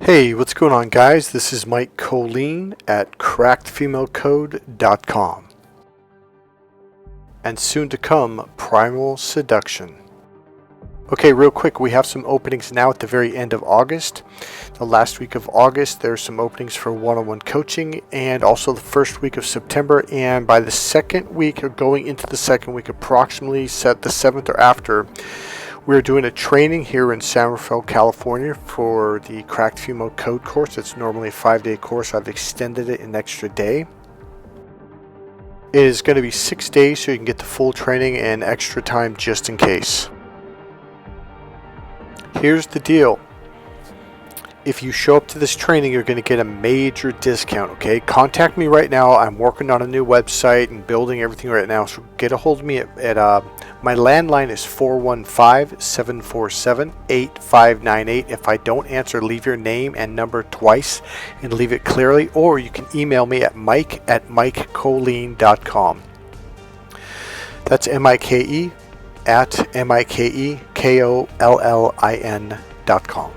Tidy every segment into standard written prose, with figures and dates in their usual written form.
Hey, what's going on, guys? This is Mike Kollin at crackedfemalecode.com. And soon to come, Primal Seduction. Okay, real quick, we have some openings now at the very end of August. The last week of August, there's some openings for one-on-one coaching, and also the first week of September. And by the second week, or going into the second week, approximately set the 7th or after, we're doing a training here in San Rafael, California for the Cracked Female Code course. It's normally a 5-day course. I've extended it an extra day. It is going to be 6 days, so you can get the full training and extra time just in case. Here's the deal. If you show up to this training, you're going to get a major discount, okay? Contact me right now. I'm working on a new website and building everything right now, so get a hold of me at my landline is 415-747-8598. If I don't answer, leave your name and number twice and leave it clearly, or you can email me at mike@mikekollin.com. That's M-I-K-E at MIKEKOLLIN.com.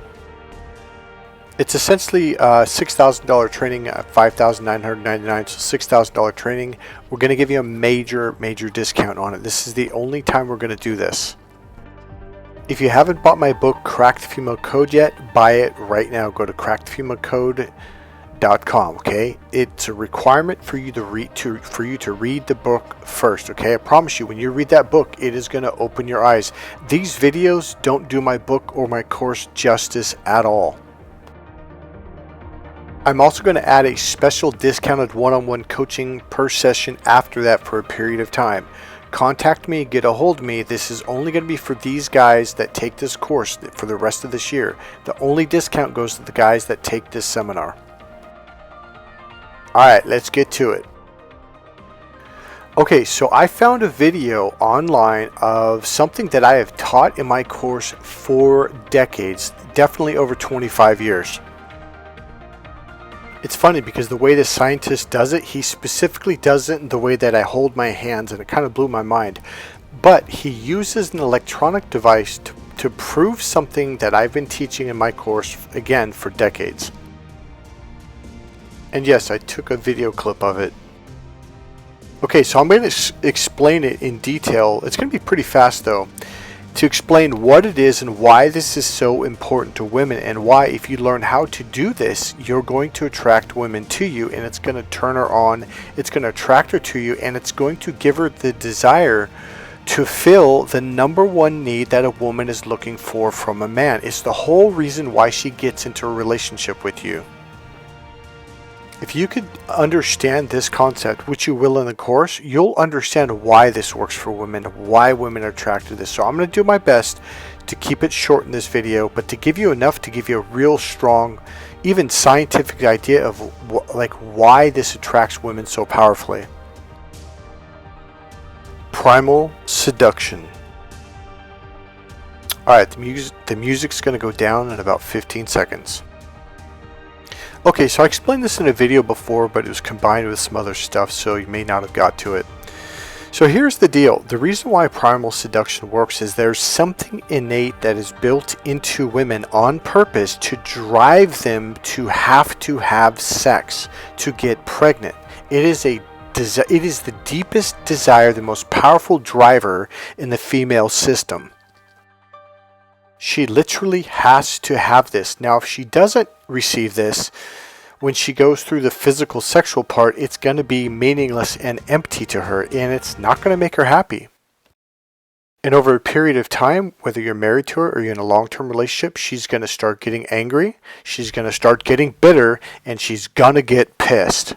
It's essentially a $6,000 training at $5,999, so $6,000 training. We're going to give you a major discount on it. This is the only time we're going to do this. If you haven't bought my book, Cracked Female Code, yet, buy it right now. Go to crackedfemalecode.com, okay? It's a requirement for you to read the book first, okay? I promise you, when you read that book, it is going to open your eyes. These videos don't do my book or my course justice at all. I'm also going to add a special discounted one-on-one coaching per session after that for a period of time. Contact me, get a hold of me. This is only going to be for these guys that take this course for the rest of this year. The only discount goes to the guys that take this seminar. Alright, let's get to it. Okay, so I found a video online of something that I have taught in my course for decades, definitely over 25 years. It's funny because the way the scientist does it, he specifically does it in the way that I hold my hands, and it kind of blew my mind. But he uses an electronic device to prove something that I've been teaching in my course, again, for decades. And yes, I took a video clip of it. Okay, so I'm going to explain it in detail. It's going to be pretty fast though. To explain what it is and why this is so important to women, and why if you learn how to do this, you're going to attract women to you, and it's going to turn her on, it's going to attract her to you, and it's going to give her the desire to fill the number one need that a woman is looking for from a man. It's the whole reason why she gets into a relationship with you. If you could understand this concept, which you will in the course, you'll understand why this works for women, why women are attracted to this. So I'm going to do my best to keep it short in this video, but to give you enough to give you a real strong, even scientific idea of why this attracts women so powerfully. Primal Seduction. Alright, the music's going to go down in about 15 seconds. Okay, so I explained this in a video before, but it was combined with some other stuff, so you may not have got to it. So here's the deal. The reason why primal seduction works is there's something innate that is built into women on purpose to drive them to have sex, to get pregnant. It is the deepest desire, the most powerful driver in the female system. She literally has to have this. Now, if she doesn't receive this, when she goes through the physical sexual part, it's going to be meaningless and empty to her, and it's not going to make her happy. And over a period of time, whether you're married to her or you're in a long-term relationship, she's going to start getting angry, she's going to start getting bitter, and she's going to get pissed.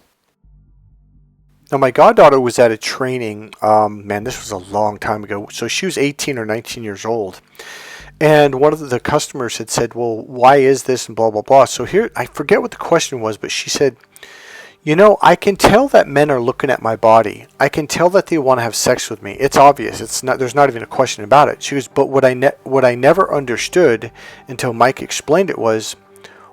Now, my goddaughter was at a training, this was a long time ago, so she was 18 or 19 years old. And one of the customers had said, well, why is this, and blah, blah, blah. So here, I forget what the question was, but she said, you know, I can tell that men are looking at my body. I can tell that they want to have sex with me. It's obvious. There's not even a question about it. She goes, but what I never understood until Mike explained it was,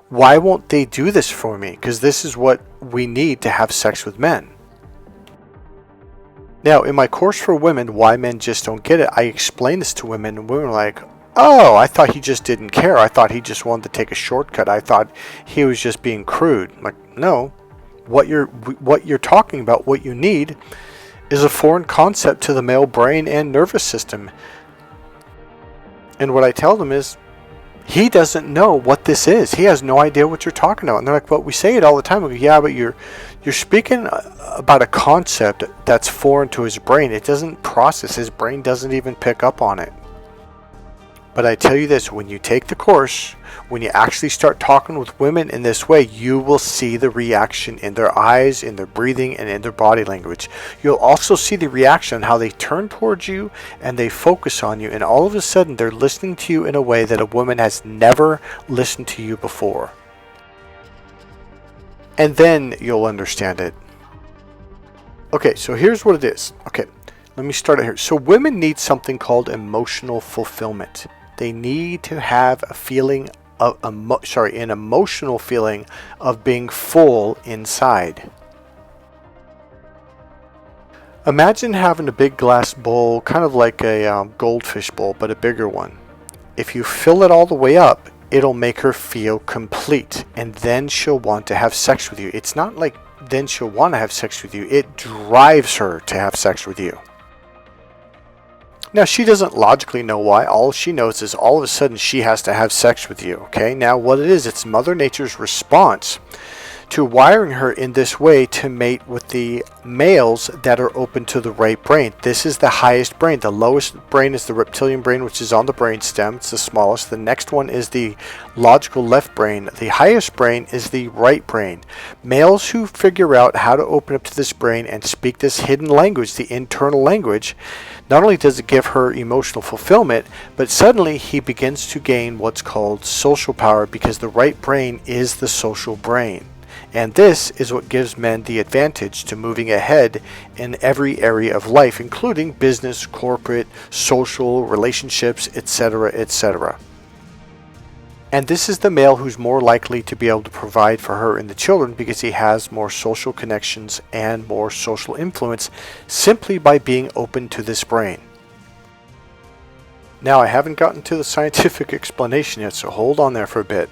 why won't they do this for me? Because this is what we need to have sex with men. Now, in my course for women, Why Men Just Don't Get It, I explain this to women, and women are like, oh, I thought he just didn't care. I thought he just wanted to take a shortcut. I thought he was just being crude. I'm like, no, what you're talking about, what you need, is a foreign concept to the male brain and nervous system. And what I tell them is, he doesn't know what this is. He has no idea what you're talking about. And they're like, well, we say it all the time. I go, yeah, but you're speaking about a concept that's foreign to his brain. It doesn't process. His brain doesn't even pick up on it. But I tell you this, when you take the course, when you actually start talking with women in this way, you will see the reaction in their eyes, in their breathing, and in their body language. You'll also see the reaction on how they turn towards you and they focus on you. And all of a sudden, they're listening to you in a way that a woman has never listened to you before. And then you'll understand it. Okay, so here's what it is. Okay, let me start it here. So women need something called emotional fulfillment. They need to have a feeling of an emotional feeling of being full inside. Imagine having a big glass bowl, kind of like a goldfish bowl, but a bigger one. If you fill it all the way up, it'll make her feel complete, and then she'll want to have sex with you. It's not like then she'll want to have sex with you. It drives her to have sex with you. Now, she doesn't logically know why. All she knows is all of a sudden she has to have sex with you, okay? Now, what it is, it's Mother Nature's response to wiring her in this way to mate with the males that are open to the right brain. This is the highest brain. The lowest brain is the reptilian brain, which is on the brain stem. It's the smallest. The next one is the logical left brain. The highest brain is the right brain. Males who figure out how to open up to this brain and speak this hidden language, the internal language, not only does it give her emotional fulfillment, but suddenly he begins to gain what's called social power, because the right brain is the social brain. And this is what gives men the advantage to moving ahead in every area of life, including business, corporate, social, relationships, etc., etc. And this is the male who's more likely to be able to provide for her and the children, because he has more social connections and more social influence simply by being open to this brain. Now, I haven't gotten to the scientific explanation yet, so hold on there for a bit.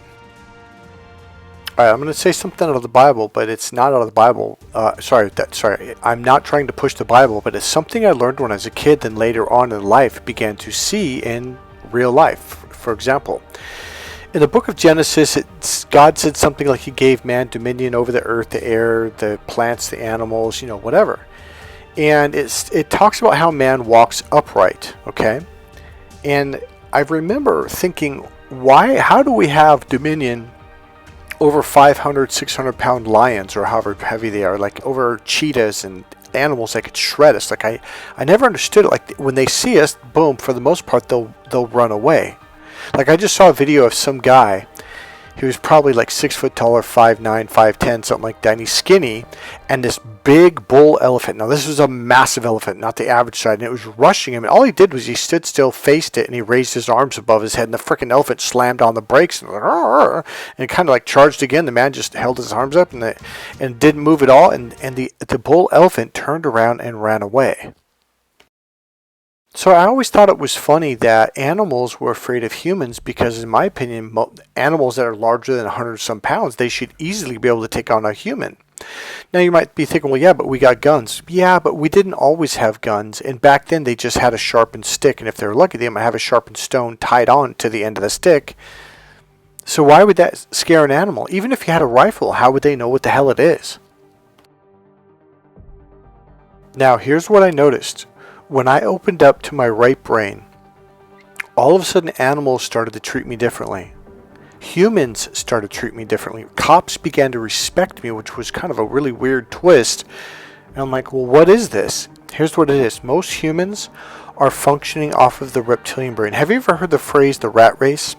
Alright, I'm going to say something out of the Bible, but it's not out of the Bible. I'm not trying to push the Bible, but it's something I learned when I was a kid, then later on in life began to see in real life. For example, in the book of Genesis, God said something like he gave man dominion over the earth, the air, the plants, the animals, whatever. And it talks about how man walks upright, okay? And I remember thinking, how do we have dominion over 500, 600 pound lions, or however heavy they are, like over cheetahs and animals that could shred us? Like I never understood it. Like when they see us, boom, for the most part, they'll run away. Like I just saw a video of some guy who was probably like 6 foot taller, 5'9", 5'10", something like that, and he's skinny, and this big bull elephant. Now this was a massive elephant, not the average size, and it was rushing him, and all he did was he stood still, faced it, and he raised his arms above his head, and the freaking elephant slammed on the brakes, and kind of like charged again. The man just held his arms up and didn't move at all, and the bull elephant turned around and ran away. So I always thought it was funny that animals were afraid of humans, because in my opinion, animals that are larger than 100 some pounds, they should easily be able to take on a human. Now you might be thinking, well, yeah, but we got guns. Yeah, but we didn't always have guns. And back then they just had a sharpened stick. And if they're lucky, they might have a sharpened stone tied on to the end of the stick. So why would that scare an animal? Even if you had a rifle, how would they know what the hell it is? Now here's what I noticed. When I opened up to my right brain, all of a sudden animals started to treat me differently. Humans started to treat me differently. Cops began to respect me, which was kind of a really weird twist. And I'm like, well, what is this? Here's what it is. Most humans are functioning off of the reptilian brain. Have you ever heard the phrase the rat race?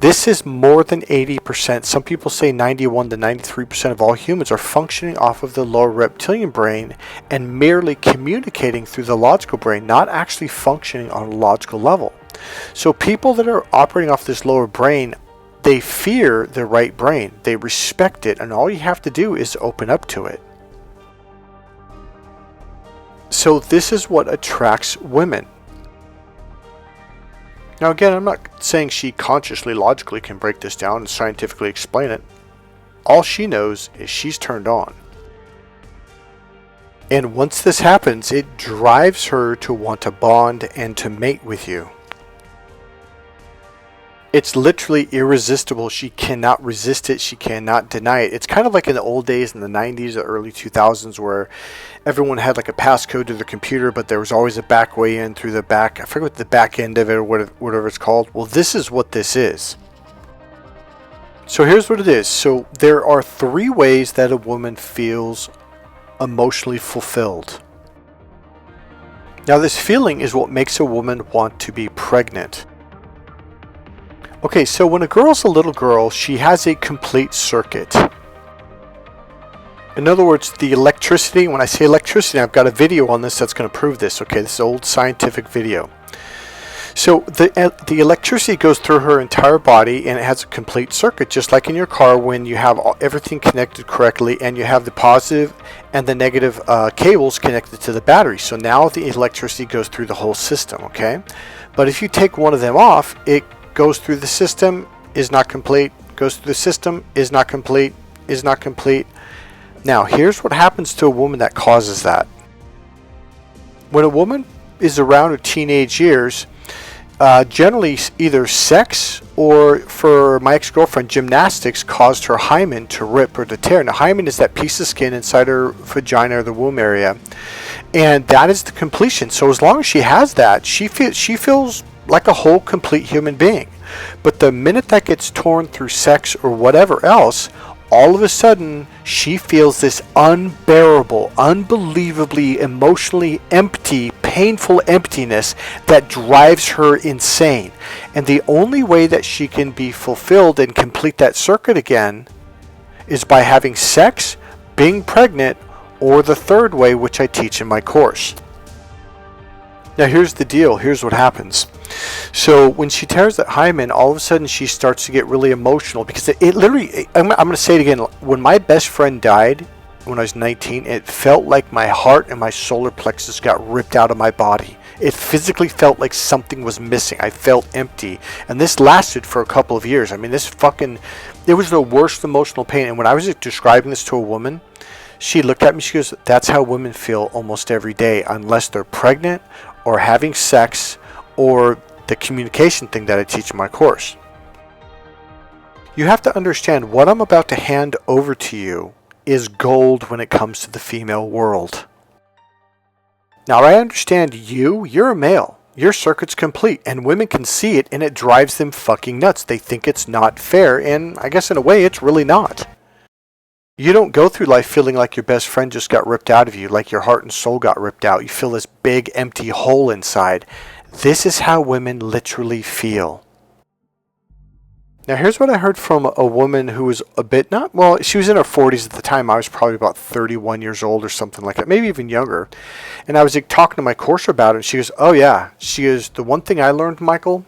This is more than 80%. Some people say 91 to 93% of all humans are functioning off of the lower reptilian brain and merely communicating through the logical brain, not actually functioning on a logical level. So people that are operating off this lower brain, they fear the right brain. They respect it, and all you have to do is open up to it. So this is what attracts women. Now again, I'm not saying she consciously, logically can break this down and scientifically explain it. All she knows is she's turned on. And once this happens, it drives her to want to bond and to mate with you. It's literally irresistible. She cannot resist it. She cannot deny it. It's kind of like in the old days in the 90s or early 2000s where everyone had like a passcode to their computer, but there was always a back way in through the back. I forget what the back end of it or whatever it's called. Well, this is what this is. So here's what it is. So there are 3 ways that a woman feels emotionally fulfilled. Now this feeling is what makes a woman want to be pregnant. Okay, so when a girl's a little girl, she has a complete circuit. In other words, the electricity, when I say electricity, I've got a video on this that's going to prove this. Okay, this is old scientific video. So the electricity goes through her entire body and it has a complete circuit, just like in your car when you have everything connected correctly and you have the positive and the negative cables connected to the battery. So now the electricity goes through the whole system, okay? But if you take one of them off, it goes through the system, is not complete, goes through the system, is not complete, is not complete. Now, here's what happens to a woman that causes that. When a woman is around her teenage years, generally either sex or, for my ex-girlfriend, gymnastics caused her hymen to rip or to tear. Now, hymen is that piece of skin inside her vagina or the womb area, and that is the completion. So as long as she has that, she feels like a whole complete human being. But the minute that gets torn through sex or whatever else, all of a sudden she feels this unbearable, unbelievably emotionally empty, painful emptiness that drives her insane. And the only way that she can be fulfilled and complete that circuit again is by having sex, being pregnant, or the third way, which I teach in my course. Now here's the deal. Here's what happens. So when she tears that hymen, all of a sudden she starts to get really emotional because it literally, I'm going to say it again. When my best friend died when I was 19, it felt like my heart and my solar plexus got ripped out of my body. It physically felt like something was missing. I felt empty. And this lasted for a couple of years. I mean, it was the worst emotional pain. And when I was describing this to a woman, she looked at me, she goes, that's how women feel almost every day, unless they're pregnant or having sex or the communication thing that I teach in my course. You have to understand what I'm about to hand over to you is gold when it comes to the female world. Now I understand you're a male. Your circuit's complete and women can see it and it drives them fucking nuts. They think it's not fair, and I guess in a way it's really not. You don't go through life feeling like your best friend just got ripped out of you, like your heart and soul got ripped out. You feel this big empty hole inside. This is how women literally feel. Now here's what I heard from a woman who was she was in her 40s at the time. I was probably about 31 years old or something like that, maybe even younger. And I was talking to my course about it, and she goes, oh yeah. She goes, the one thing I learned, Michael,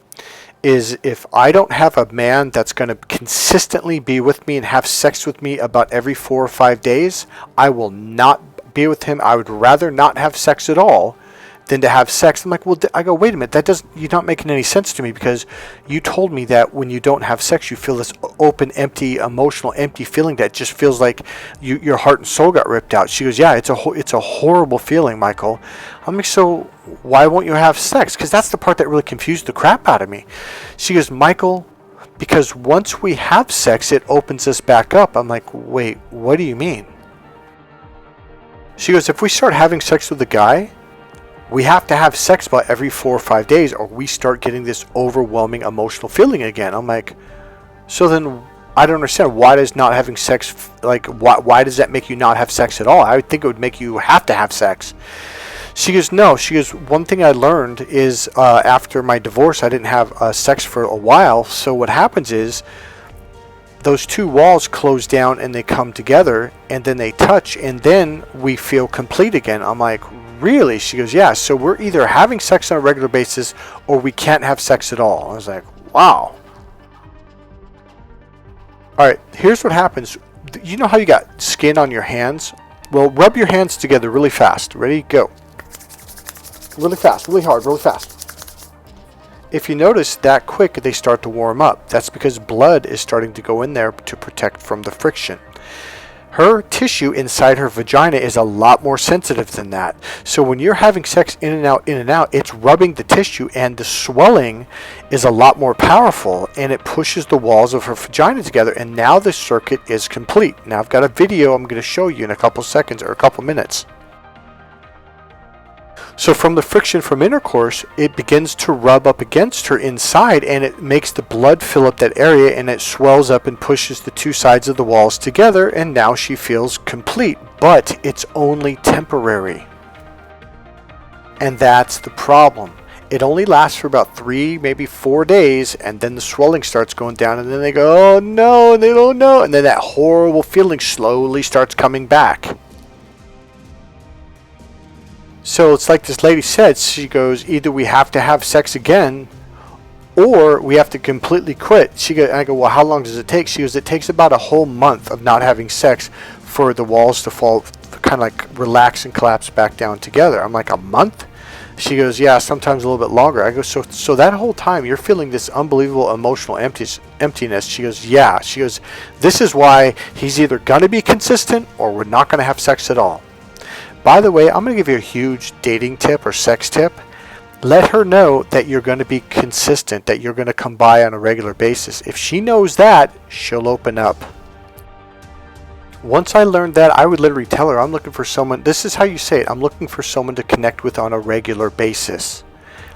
is if I don't have a man that's going to consistently be with me and have sex with me about every 4 or 5 days, I will not be with him. I would rather not have sex at all than to have sex. I'm like, well, I go, wait a minute, you're not making any sense to me, because you told me that when you don't have sex, you feel this open, empty, emotional, empty feeling that just feels like your heart and soul got ripped out. She goes, yeah, it's a horrible feeling, Michael. I'm like, so why won't you have sex? Because that's the part that really confused the crap out of me. She goes, Michael, because once we have sex, it opens us back up. I'm like, wait, what do you mean? She goes, if we start having sex with a guy, we have to have sex about every 4 or 5 days, or we start getting this overwhelming emotional feeling again. I'm like, so then I don't understand. Why does not having sex, why does that make you not have sex at all? I would think it would make you have to have sex. She goes, no. She goes, one thing I learned is after my divorce, I didn't have sex for a while. So what happens is those two walls close down and they come together and then they touch and then we feel complete again. I'm like, really? She goes, yeah. So we're either having sex on a regular basis or we can't have sex at all. I was like, wow. All right, here's what happens. You know how you got skin on your hands? Well, rub your hands together really fast. Ready? Go. Really fast, really hard, really fast. If you notice, that quick they start to warm up. That's because blood is starting to go in there to protect from the friction. Her tissue inside her vagina is a lot more sensitive than that. So when you're having sex in and out, it's rubbing the tissue, and the swelling is a lot more powerful, and it pushes the walls of her vagina together, and now the circuit is complete. Now I've got a video I'm going to show you in a couple seconds or a couple minutes. So from the friction from intercourse, it begins to rub up against her inside, and it makes the blood fill up that area, and it swells up and pushes the two sides of the walls together, and now she feels complete. But it's only temporary. And that's the problem. It only lasts for about 3, maybe 4 days, and then the swelling starts going down, and then they go, oh no, and they don't know, and then that horrible feeling slowly starts coming back. So it's like this lady said, she goes, either we have to have sex again or we have to completely quit. I go, well, how long does it take? She goes, it takes about a whole month of not having sex for the walls to fall, kind of like relax and collapse back down together. I'm like, a month? She goes, yeah, sometimes a little bit longer. I go, so that whole time you're feeling this unbelievable emotional emptiness. She goes, yeah. She goes, this is why he's either going to be consistent or we're not going to have sex at all. By the way, I'm going to give you a huge dating tip or sex tip. Let her know that you're going to be consistent, that you're going to come by on a regular basis. If she knows that, she'll open up. Once I learned that, I would literally tell her, I'm looking for someone, this is how you say it, I'm looking for someone to connect with on a regular basis.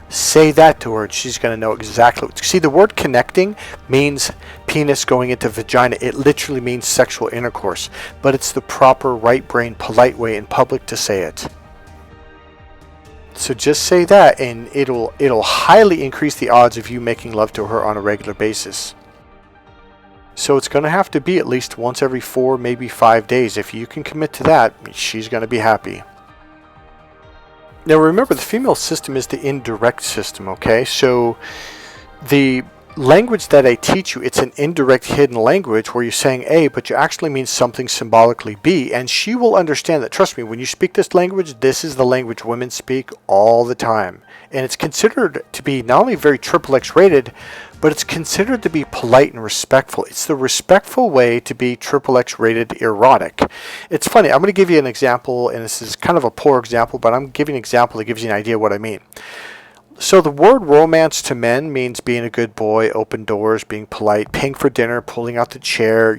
Say that to her, and she's going to know exactly. See, the word connecting means penis going into vagina. It literally means sexual intercourse, but it's the proper right brain, polite way in public to say it. So just say that, and it'll highly increase the odds of you making love to her on a regular basis. So it's going to have to be at least once every 4, maybe 5 days. If you can commit to that, she's going to be happy. Now remember, the female system is the indirect system, okay? So the language that I teach you, it's an indirect hidden language where you're saying A, but you actually mean something symbolically B, and she will understand that. Trust me, when you speak this language, this is the language women speak all the time. And it's considered to be not only very XXX rated, but it's considered to be polite and respectful. It's the respectful way to be XXX rated erotic. It's funny, I'm going to give you an example, and this is kind of a poor example, but I'm giving an example that gives you an idea of what I mean. So the word romance to men means being a good boy, open doors, being polite, paying for dinner, pulling out the chair,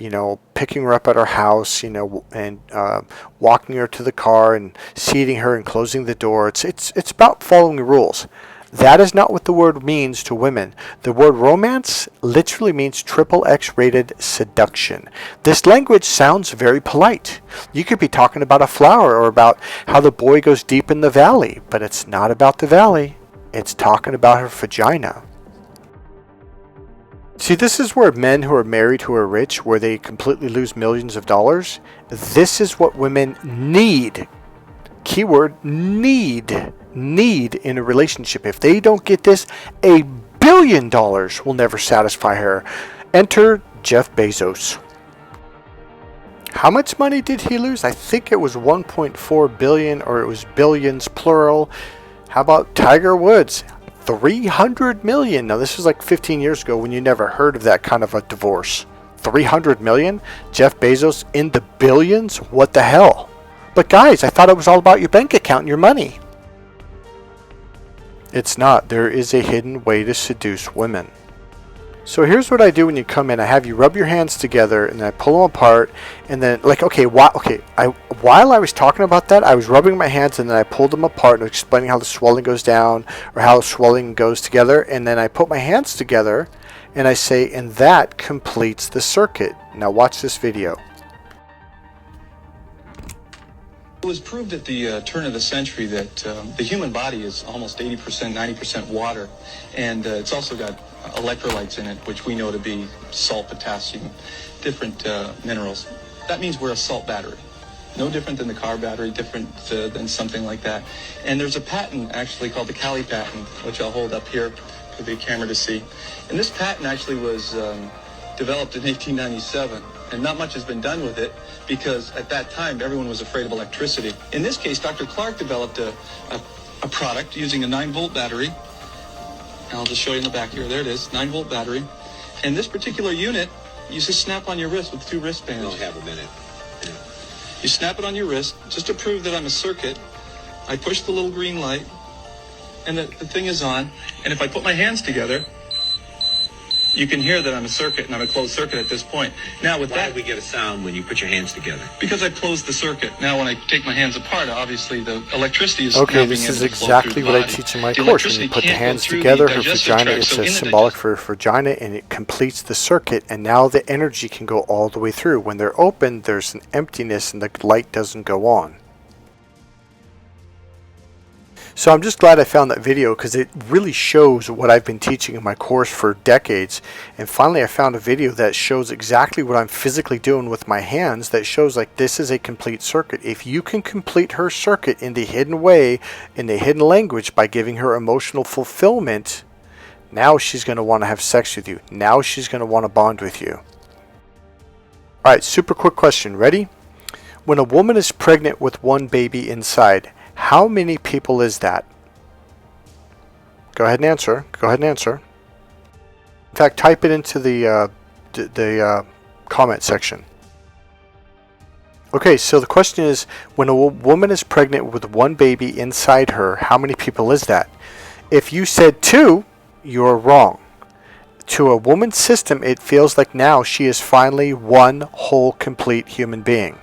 picking her up at our house, and walking her to the car and seating her and closing the door. It's about following the rules. That is not what the word means to women. The word romance literally means XXX rated seduction. This language sounds very polite. You could be talking about a flower or about how the boy goes deep in the valley, but it's not about the valley. It's talking about her vagina. See, this is where men who are married, who are rich, where they completely lose millions of dollars. This is what women need. Keyword, need in a relationship. If they don't get this, $1 billion will never satisfy her. Enter Jeff Bezos. How much money did he lose? I think it was 1.4 billion, or it was billions plural. How about Tiger Woods? 300 million. Now this was like 15 years ago when you never heard of that kind of a divorce. 300 million? Jeff Bezos in the billions? What the hell? But guys, I thought it was all about your bank account and your money. It's not. There is a hidden way to seduce women. So here's what I do when you come in. I have you rub your hands together, and then I pull them apart, and then while I was talking about that, I was rubbing my hands, and then I pulled them apart and explaining how the swelling goes down or how the swelling goes together, and then I put my hands together, and I say, and that completes the circuit. Now watch this video. It was proved at the turn of the century that the human body is almost 80%, 90% water, and it's also got electrolytes in it, which we know to be salt, potassium, different minerals. That means we're a salt battery. No different than the car battery, different than something like that. And there's a patent actually called the Cali patent, which I'll hold up here for the camera to see. And this patent actually was developed in 1897, and not much has been done with it because at that time everyone was afraid of electricity. In this case, Dr. Clark developed a product using a 9-volt battery, And I'll just show you in the back here. There it is, 9-volt battery. And this particular unit, you just snap on your wrist with 2 wristbands. We'll have a minute. Yeah. You snap it on your wrist just to prove that I'm a circuit. I push the little green light, and the thing is on. And if I put my hands together, you can hear that I'm a circuit, and I'm a closed circuit at this point. Now with Why that, do we get a sound when you put your hands together? because I closed the circuit. Now when I take my hands apart, obviously the electricity is Okay, now this being is able to flow through exactly the what I body. teach in my The course. When you electricity put the can't go hands through together, the her digestive vagina, tract. it's So in the symbolic for her vagina, and it completes the circuit, and now the energy can go all the way through. When they're open, there's an emptiness and the light doesn't go on. So I'm just glad I found that video, because it really shows what I've been teaching in my course for decades. And finally I found a video that shows exactly what I'm physically doing with my hands, that shows like this is a complete circuit. If you can complete her circuit in the hidden way, in the hidden language, by giving her emotional fulfillment, now she's going to want to have sex with you. Now she's going to want to bond with you. Alright, super quick question. Ready? When a woman is pregnant with one baby inside, how many people is that? Go ahead and answer. Go ahead and answer. In fact, type it into the comment section. Okay, so the question is, when a woman is pregnant with one baby inside her, how many people is that? If you said 2, you're wrong. To a woman's system, it feels like now she is finally one whole, complete human being.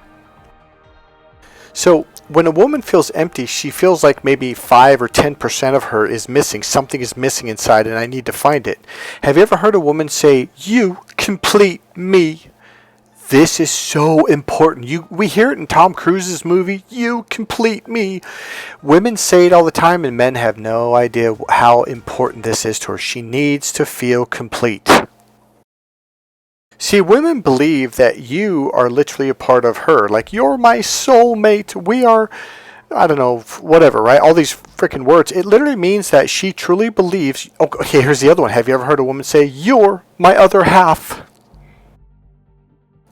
So when a woman feels empty, she feels like maybe 5 or 10% of her is missing. Something is missing inside, and I need to find it. Have you ever heard a woman say, "You complete me"? This is so important. We hear it in Tom Cruise's movie, "You complete me." Women say it all the time, and men have no idea how important this is to her. She needs to feel complete. See, women believe that you are literally a part of her. Like, you're my soulmate. We are, I don't know, whatever, right? All these freaking words. It literally means that she truly believes. Okay, here's the other one. Have you ever heard a woman say, "You're my other half"?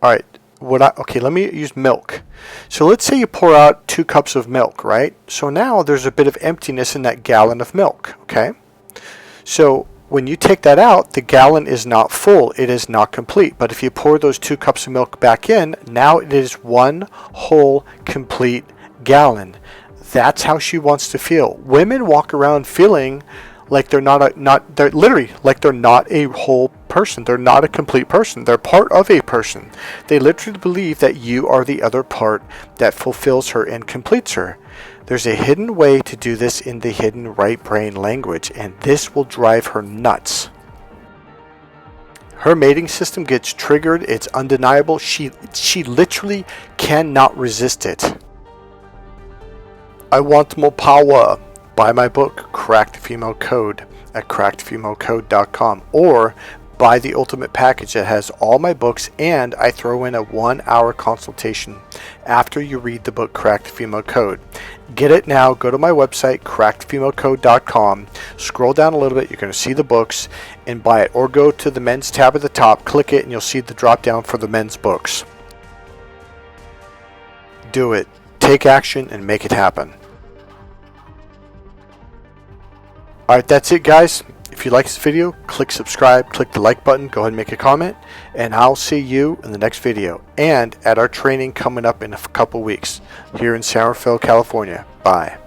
All right. Okay, let me use milk. So let's say you pour out 2 cups of milk, right? So now there's a bit of emptiness in that gallon of milk, okay? So when you take that out, the gallon is not full. It is not complete. But if you pour those 2 cups of milk back in, now it is one whole, complete gallon. That's how she wants to feel. Women walk around feeling like they're they're literally like they're not a whole person. They're not a complete person. They're part of a person. They literally believe that you are the other part that fulfills her and completes her. There's a hidden way to do this in the hidden right brain language, and this will drive her nuts. Her mating system gets triggered. It's undeniable. She literally cannot resist it. I want more power. Buy my book, Cracked Female Code, at crackedfemalecode.com, or buy the ultimate package that has all my books, and I throw in a 1-hour consultation after you read the book Cracked Female Code. Get it now. Go to my website, crackedfemalecode.com. Scroll down a little bit. You're going to see the books, and buy it. Or go to the men's tab at the top, click it, and you'll see the drop down for the men's books. Do it. Take action and make it happen. Alright, that's it, guys. If you like this video, click subscribe, click the like button, go ahead and make a comment, and I'll see you in the next video, and at our training coming up in a couple weeks here in San Rafael, California. Bye.